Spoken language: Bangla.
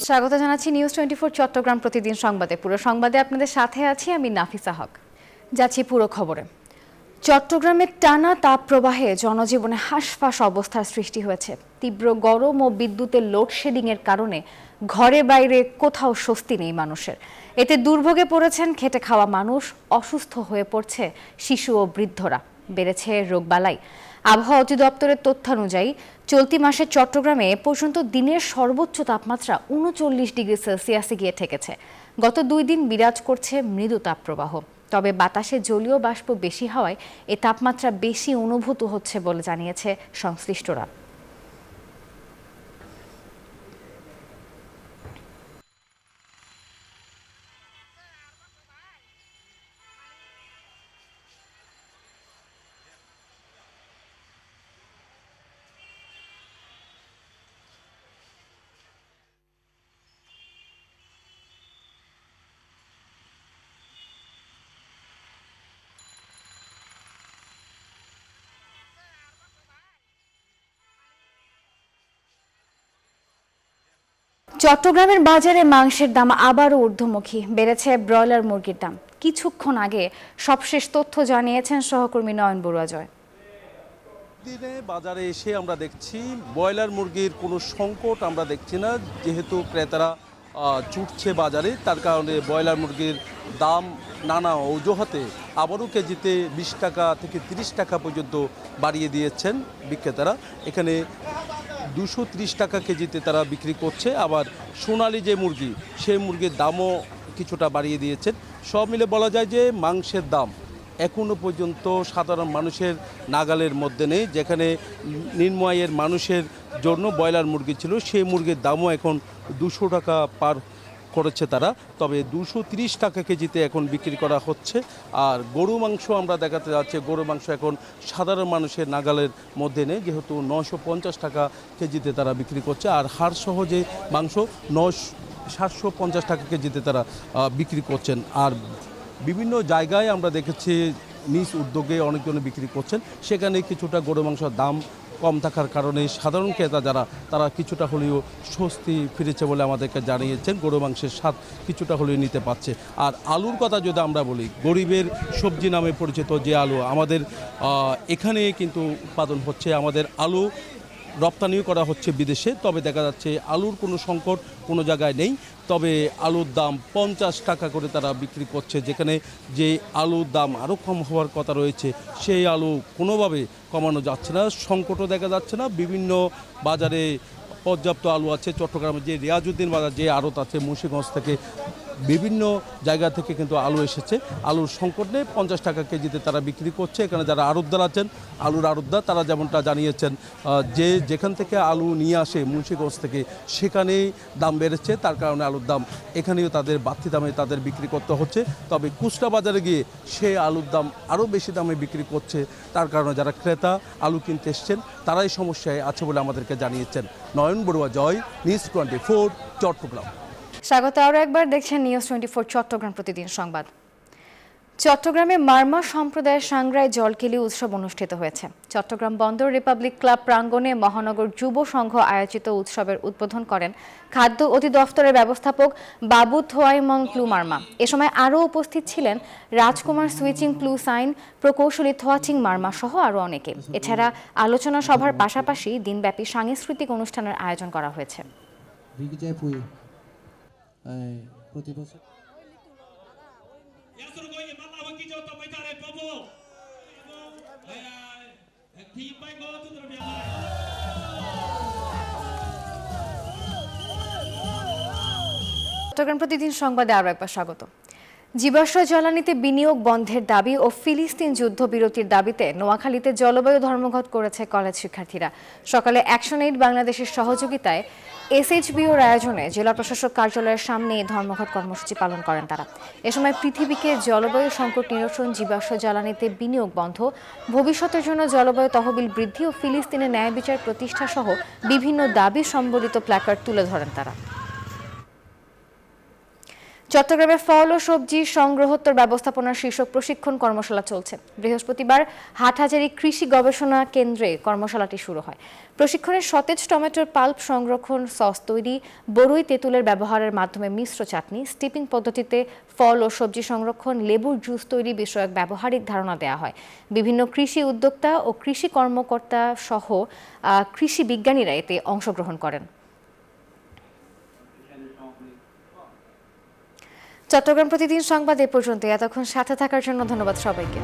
স্বাগত জানাচ্ছি নিউজ 24 চট্টগ্রাম প্রতিদিন সংবাদে। পুরো সংবাদে আপনাদের সাথে আছি আমি নাফিসা হক। যাচ্ছি পুরো খবরে। চট্টগ্রামের টানা তাপপ্রবাহে জনজীবনে হাঁসফাঁস অবস্থার সৃষ্টি হয়েছে। তীব্র গরম ও বিদ্যুতের লোডশেডিং এর কারণে ঘরে বাইরে কোথাও স্বস্তি নেই মানুষের। এতে দুর্ভোগে পড়েছেন খেটে খাওয়া মানুষ, অসুস্থ হয়ে পড়ছে শিশু ও বৃদ্ধরা, বেড়েছে রোগবালাই। আবহাওয়া অধিদপ্তরের তথ্যানুযায়ী চলতি মাসে চট্টগ্রামে এ পর্যন্ত দিনের সর্বোচ্চ তাপমাত্রা ৩৯ ডিগ্রি সেলসিয়াসে গিয়ে ঠেকেছে। গত 2 দিন বিরাজ করছে মৃদু তাপপ্রবাহ। তবে বাতাসে জলীয় বাষ্প বেশি হওয়ায় এ তাপমাত্রা বেশি অনুভূত হচ্ছে বলে জানিয়েছে সংশ্লিষ্টরা। চট্টগ্রামের বাজারে মাংসের দাম আবারও ঊর্ধ্বমুখী, বেড়েছে ব্রয়লার মুরগির দাম। কিছুক্ষণ আগে সবশেষ তথ্য জানিয়েছেন সহকর্মী নয়ন বড়ুয়া জয়। দিনে বাজারে এসে আমরা দেখছি ব্রয়লার মুরগির কোনো সংকট আমরা দেখছি না, যেহেতু ক্রেতারা ছুটছে বাজারে, তার কারণে ব্রয়লার মুরগির দাম নানা অজুহাতে আবারও কেজিতে 20 টাকা থেকে 30 টাকা পর্যন্ত বাড়িয়ে দিয়েছেন বিক্রেতারা। এখানে 230 টাকা কেজিতে তারা বিক্রি করছে। আবার সোনালী যে মুরগি, সেই মুরগির দামও কিছুটা বাড়িয়ে দিয়েছেন। সব মিলে বলা যায় যে মাংসের দাম এখনও পর্যন্ত সাধারণ মানুষের নাগালের মধ্যে নেই। যেখানে নিম্ন আয়ের মানুষের জন্য ব্রয়লার মুরগি ছিল, সেই মুরগির দামও এখন 200 টাকা পার করেছে তারা। তবে 230 টাকা কেজিতে এখন বিক্রি করা হচ্ছে। আর গরু মাংস আমরা দেখাতে যাচ্ছে, গরু মাংস এখন সাধারণ মানুষের নাগালের মধ্যে নেই, যেহেতু 950 টাকা কেজিতে তারা বিক্রি করছে। আর হাড় সহজে মাংস 750 টাকা কেজিতে তারা বিক্রি করছেন। আর বিভিন্ন জায়গায় আমরা দেখেছি নিজ উদ্যোগে অনেকজন বিক্রি করছেন, সেখানে কিছুটা গরু মাংসের দাম কম থাকার কারণে সাধারণ ক্রেতা যারা, তারা কিছুটা হলেও স্বস্তি ফিরেছে বলে আমাদেরকে জানিয়েছেন। গরু মাংসের স্বাদ কিছুটা হলেও নিতে পারছে। আর আলুর কথা যদি আমরা বলি, গরিবের সবজি নামে পরিচিত যে আলু আমাদের এখানে কিন্তু উৎপাদন হচ্ছে, আমাদের আলু রপ্তানিও করা হচ্ছে বিদেশে। তবে দেখা যাচ্ছে আলুর কোনো সংকট কোনো জায়গায় নেই। তবে আলুর দাম 50 টাকা করে তারা বিক্রি করছে, যেখানে যে আলুর দাম আরও কম হওয়ার কথা রয়েছে, সেই আলু কোনোভাবে কমানো যাচ্ছে না, সংকটও দেখা যাচ্ছে না। বিভিন্ন বাজারে পর্যাপ্ত আলু আছে। চট্টগ্রামের যে রিয়াজউদ্দিন বাজার, যে আড়ত আছে মুন্সিগঞ্জ থেকে, বিভিন্ন জায়গা থেকে কিন্তু আলু এসেছে। আলুর সংকট নেই, 50 টাকা কেজিতে তারা বিক্রি করছে। এখানে যারা আড়তদার আছেন, আলুর আড়তদার, তারা যেমনটা জানিয়েছেন যে যেখান থেকে আলু নিয়ে আসে মুন্সিগঞ্জ থেকে, সেখানেই দাম বেড়েছে। তার কারণে আলুর দাম এখানেও তাদের বাড়তি দামে তাদের বিক্রি করতে হচ্ছে। তবে খুচরা বাজারে গিয়ে সে আলুর দাম আরও বেশি দামে বিক্রি করছে। তার কারণে যারা ক্রেতা আলু কিনতে এসছেন, তারাই সমস্যায় আছে বলে আমাদেরকে জানিয়েছেন। নয়ন বড়ুয়া জয়, নিউজ 24 চট্টগ্রাম। স্বাগত আরও একবার, দেখছেন নিউজ 24 চট্টগ্রাম প্রতিদিন সংবাদ। চট্টগ্রামে মারমা সম্প্রদায়ের সাংগ্রায় জলকেলি উৎসব অনুষ্ঠিত হয়েছে। চট্টগ্রাম বন্দর রিপাবলিক ক্লাব প্রাঙ্গণে মহানগর যুব সংঘ আয়োজিত উৎসবের উদ্বোধন করেন খাদ্য অধিদপ্তরের ব্যবস্থাপক বাবু থোয়াইমং প্লু মারমা। এ সময় আরও উপস্থিত ছিলেন রাজকুমার সুইচিং প্লু সাইন, প্রকৌশলী থোয়াচিং মারমা সহ আরও অনেকে। এছাড়া আলোচনা সভার পাশাপাশি দিনব্যাপী সাংস্কৃতিক অনুষ্ঠানের আয়োজন করা হয়েছে। চট্টগ্রাম প্রতিদিন সংবাদে আরও একবার স্বাগত। জীবাশ্ম জ্বালানিতে বিনিয়োগ বন্ধের দাবি ও ফিলিস্তিন যুদ্ধবিরতির দাবিতে নোয়াখালীতে জলবায়ু ধর্মঘট করেছে কলেজ শিক্ষার্থীরা। সকালে অ্যাকশন-এইড বাংলাদেশের সহযোগিতায় এসএইচবিওর আয়োজনে জেলা প্রশাসক কার্যালয়ের সামনে ধর্মঘট কর্মসূচি পালন করেন তারা। এ সময় পৃথিবীকে জলবায়ু সংকট নিরসন, জীবাশ্ম জ্বালানিতে বিনিয়োগ বন্ধ, ভবিষ্যতের জন্য জলবায়ু তহবিল বৃদ্ধি ও ফিলিস্তিনের ন্যায় বিচার প্রতিষ্ঠা সহ বিভিন্ন দাবি সম্বলিত প্ল্যাকার্ড তুলে ধরেন তারা। চট্টগ্রামে ফল ও সবজি সংগ্রহোত্তর ব্যবস্থাপনার শীর্ষক প্রশিক্ষণ কর্মশালা চলছে। বৃহস্পতিবার হাটহাজারী কৃষি গবেষণা কেন্দ্রে কর্মশালাটি শুরু হয়। প্রশিক্ষণে সতেজ টমেটোর পাল্প সংরক্ষণ, সস তৈরি, বরুই তেঁতুলের ব্যবহারের মাধ্যমে মিশ্র চাটনি, স্টিপিং পদ্ধতিতে ফল ও সবজি সংরক্ষণ, লেবুর জুস তৈরি বিষয়ক ব্যবহারিক ধারণা দেওয়া হয়। বিভিন্ন কৃষি উদ্যোক্তা ও কৃষি কর্মকর্তা সহ কৃষি বিজ্ঞানীরা এতে অংশগ্রহণ করেন। চট্টগ্রাম প্রতিদিন সংবাদ এ পর্যন্ত। এতক্ষণ সাথে থাকার জন্য ধন্যবাদ সবাইকে।